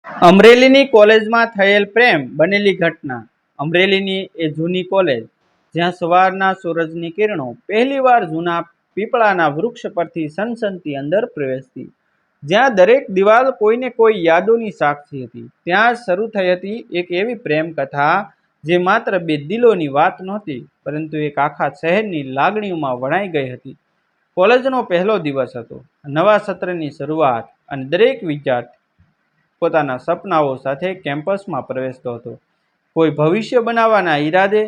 અમરેલીની કોલેજમાં થયેલ પ્રેમ બનેલી ઘટના। અમરેલીની એ જૂની કોલેજ જ્યાં સવારના સૂરજની કિરણો પહેલીવાર જૂના પીપળાના વૃક્ષ પરથી સનસનતી અંદર પ્રવેશતી, જ્યાં દરેક દિવાલ કોઈને કોઈ યાદોની સાક્ષી હતી, ત્યાં શરૂ થઈ હતી એક એવી પ્રેમ કથા જે માત્ર બે દિલોની વાત નહોતી, પરંતુ એક આખા શહેરની લાગણીઓમાં વણાઈ ગઈ હતી। કોલેજનો પહેલો દિવસ હતો, નવા સત્રની શરૂઆત, અને દરેક વિદ્યાર્થી પોતાના સપનાઓ સાથે કેમ્પસમાં પ્રવેશતો હતો, કોઈ ભવિષ્ય બનાવવાના ઈરાદે,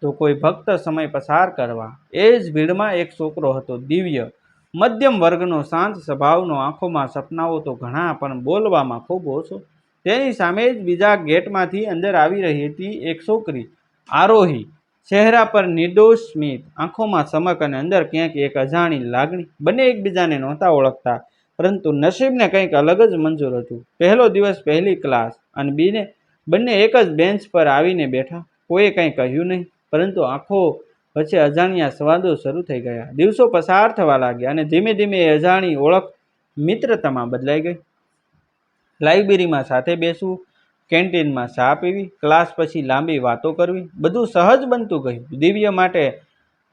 તો કોઈ ફક્ત સમય પસાર કરવા। એ જ ભીડમાં એક છોકરો હતો, દિવ્ય, મધ્યમ વર્ગનો, શાંત સ્વભાવનો, આંખોમાં સપનાઓ તો ઘણા પણ બોલવામાં ખૂબ ઓછો। તેની સામે જ બીજા ગેટમાંથી અંદર આવી રહી હતી એક છોકરી, આરોહી, ચહેરા પર નિર્દોષ સ્મિત, આંખોમાં ચમક અને અંદર ક્યાંક એક અજાણી લાગણી। બંને એકબીજાને નહોતા ઓળખતા, પરંતુ નસીબને કંઈક અલગ જ મંજૂર હતું। પહેલો દિવસ, પહેલી ક્લાસ, અને બંને એક જ બેન્ચ પર આવીને બેઠા। કોઈએ કંઈ કહ્યું નહીં, પરંતુ આંખો વચ્ચે અજાણ્યા સંવાદો શરૂ થઈ ગયા। દિવસો પસાર થવા લાગ્યા અને ધીમે ધીમે એ અજાણી ઓળખ મિત્રતામાં બદલાઈ ગઈ। લાઇબ્રેરીમાં સાથે બેસવું, કેન્ટીનમાં ચા પીવી, ક્લાસ પછી લાંબી વાતો કરવી, બધું સહજ બનતું ગયું। દિવ્ય માટે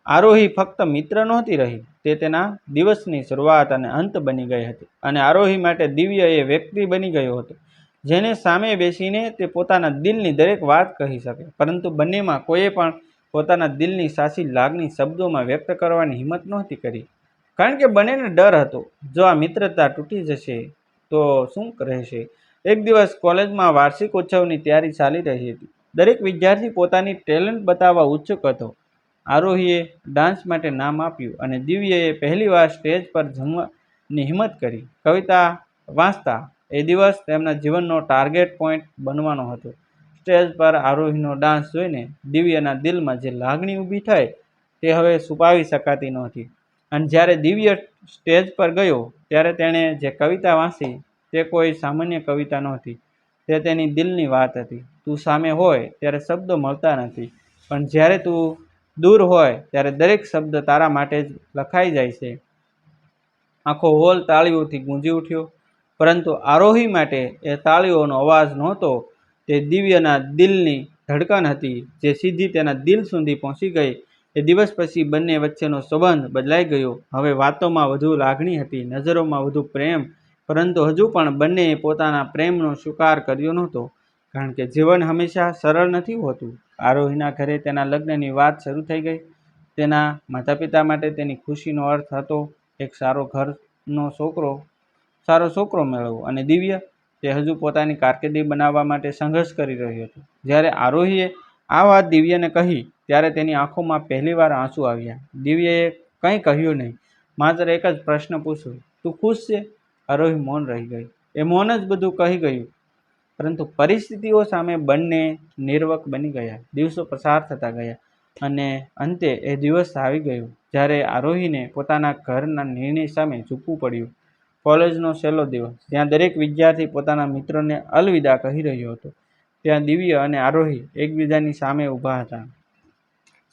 આરોહી ફક્ત મિત્ર નહોતી રહી, તે તેના દિવસની શરૂઆત અને અંત બની ગઈ હતી। અને આરોહી માટે દિવ્ય એ વ્યક્તિ બની ગયો હતો જેને સામે બેસીને તે પોતાના દિલની દરેક વાત કહી શકે, પરંતુ બંનેમાં કોઈએ પણ પોતાના દિલની સાચી લાગણી શબ્દોમાં વ્યક્ત કરવાની હિંમત નહોતી કરી, કારણ કે બંનેને ડર હતો, જો આ મિત્રતા તૂટી જશે તો શું રહેશે। એક દિવસ કોલેજમાં વાર્ષિક ઉત્સવની તૈયારી ચાલી રહી હતી, દરેક વિદ્યાર્થી પોતાની ટેલેન્ટ બતાવવા ઉત્સુક હતો। આરોહીએ ડાન્સ માટે નામ આપ્યું અને દિવ્યએ પહેલીવાર સ્ટેજ પર જમવાની હિંમત કરી। કવિતા વાંચતા એ દિવસ તેમના જીવનનો ટાર્ગેટ પોઈન્ટ બનવાનો હતો। સ્ટેજ પર આરોહીનો ડાન્સ જોઈને દિવ્યના દિલમાં જે લાગણી ઊભી થઈ તે હવે છુપાવી શકાતી નહોતી। અને જ્યારે દિવ્ય સ્ટેજ પર ગયો ત્યારે તેણે જે કવિતા વાંચી તે કોઈ સામાન્ય કવિતા નહોતી, તે તેની દિલની વાત હતી। તું સામે હોય ત્યારે શબ્દો મળતા નથી, પણ જ્યારે તું દૂર હોય ત્યારે દરેક શબ્દ તારા માટે જ લખાઈ જાય છે। આખો હોલ તાળીઓથી ગૂંજી ઉઠ્યો, પરંતુ આરોહી માટે એ તાળીઓનો અવાજ નહોતો, તે દિવ્યના દિલની ધડકન હતી જે સીધી તેના દિલ સુધી પહોંચી ગઈ। એ દિવસ પછી બંને વચ્ચેનો સંબંધ બદલાઈ ગયો। હવે વાતોમાં વધુ લાગણી હતી, નજરોમાં વધુ પ્રેમ, પરંતુ હજુ પણ બંનેએ પોતાના પ્રેમનો સ્વીકાર કર્યો નહોતો, કારણ કે જીવન હંમેશા સરળ નથી હોતું। આરોહીના ઘરે તેના લગ્નની વાત શરૂ થઈ ગઈ। તેના માતા પિતા માટે તેની ખુશીનો અર્થ હતો એક સારો છોકરો મેળવવો, અને દિવ્ય, તે હજુ પોતાની કારકિર્દી બનાવવા માટે સંઘર્ષ કરી રહ્યો હતો। જ્યારે આરોહીએ આ વાત દિવ્યને કહી ત્યારે તેની આંખોમાં પહેલીવાર આંસુ આવ્યા। દિવ્યએ કંઈ કહ્યું નહીં, માત્ર એક જ પ્રશ્ન પૂછ્યો, તું ખુશ છે? આરોહી મૌન રહી ગઈ। એ મૌન જ બધું કહી ગયું, પરંતુ પરિસ્થિતિઓ સામે બંને નિર્વક બની ગયા। દિવસો પસાર થતા ગયા અને અંતે એ દિવસ આવી ગયો જ્યારે આરોહીને પોતાના ઘરના નિર્ણય સામે ઝૂકવું પડ્યું। કોલેજનો છેલ્લો દિવસ, જ્યાં દરેક વિદ્યાર્થી પોતાના મિત્રોને અલવિદા કહી રહ્યો હતો, ત્યાં દિવ્ય અને આરોહી એકબીજાની સામે ઊભા હતા।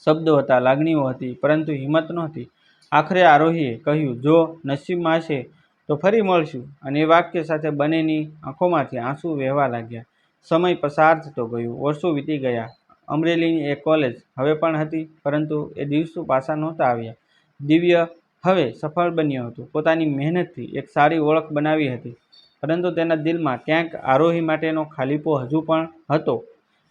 શબ્દો હતા, લાગણીઓ હતી, પરંતુ હિંમત નહોતી। આખરે આરોહીએ કહ્યું, જો નસીબમાં હશે તો ફરી મળશું, અને એ વાક્ય સાથે બંનેની આંખોમાંથી આંસુ વહેવા લાગ્યા। સમય પસાર થતો ગયો, વર્ષો વીતી ગયા। અમરેલીની એ કોલેજ હવે પણ હતી, પરંતુ એ દિવસો પાછા નહોતા આવ્યા। દિવ્ય હવે સફળ બન્યો હતો, પોતાની મહેનતથી એક સારી ઓળખ બનાવી હતી, પરંતુ તેના દિલમાં ક્યાંક આરોહી માટેનો ખાલીપો હજુ પણ હતો।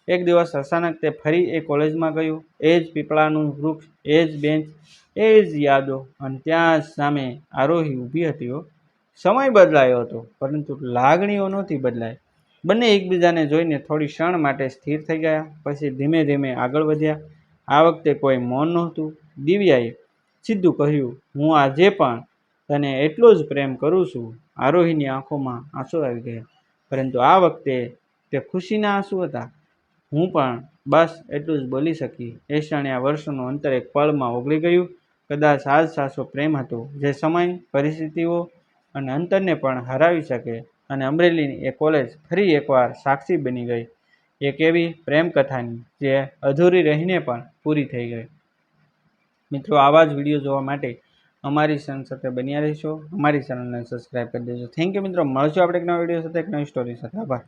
એક દિવસ અચાનક તે ફરી એ કોલેજમાં ગયો, એ જ પીપળાનું વૃક્ષ, એ જ બેન્ચ, એ જ યાદો, અને ત્યાં જ સામે આરોહી ઊભી હતી। સમય બદલાયો હતો, પરંતુ લાગણીઓ નહોતી બદલાઈ। બંને એકબીજાને જોઈને થોડી ક્ષણ માટે સ્થિર થઈ ગયા, પછી ધીમે ધીમે આગળ વધ્યા। આ વખતે કોઈ મૌન નહોતું। દિવ્યાએ સીધું કહ્યું, હું આજે પણ તને એટલો જ પ્રેમ કરું છું। આરોહીની આંખોમાં આંસુ આવી ગયા, પરંતુ આ વખતે તે ખુશીના આંસુ હતા। હું પણ બસ એટલું જ બોલી શકી। એ ક્ષણે આ વર્ષોનું અંતર એક પળમાં ઓગળી ગયું। કદાચ આ જ સાચો પ્રેમ હતો, જે સમય, પરિસ્થિતિઓ અને અંતરને પણ હરાવી શકે। અને અમરેલીની એ કોલેજ ફરી એકવાર સાક્ષી બની ગઈ એક એવી પ્રેમ કથાની જે અધૂરી રહીને પણ પૂરી થઈ ગઈ। મિત્રો, આવા જ વિડીયો જોવા માટે અમારી ચેનલ સાથે બન્યા રહેશો, અમારી ચેનલને સબસ્ક્રાઈબ કરી દેજો। થેન્ક યુ મિત્રો, મળશું આપણે એક નવા વિડીયો સાથે, એક નવી સ્ટોરી સાથે। આભાર।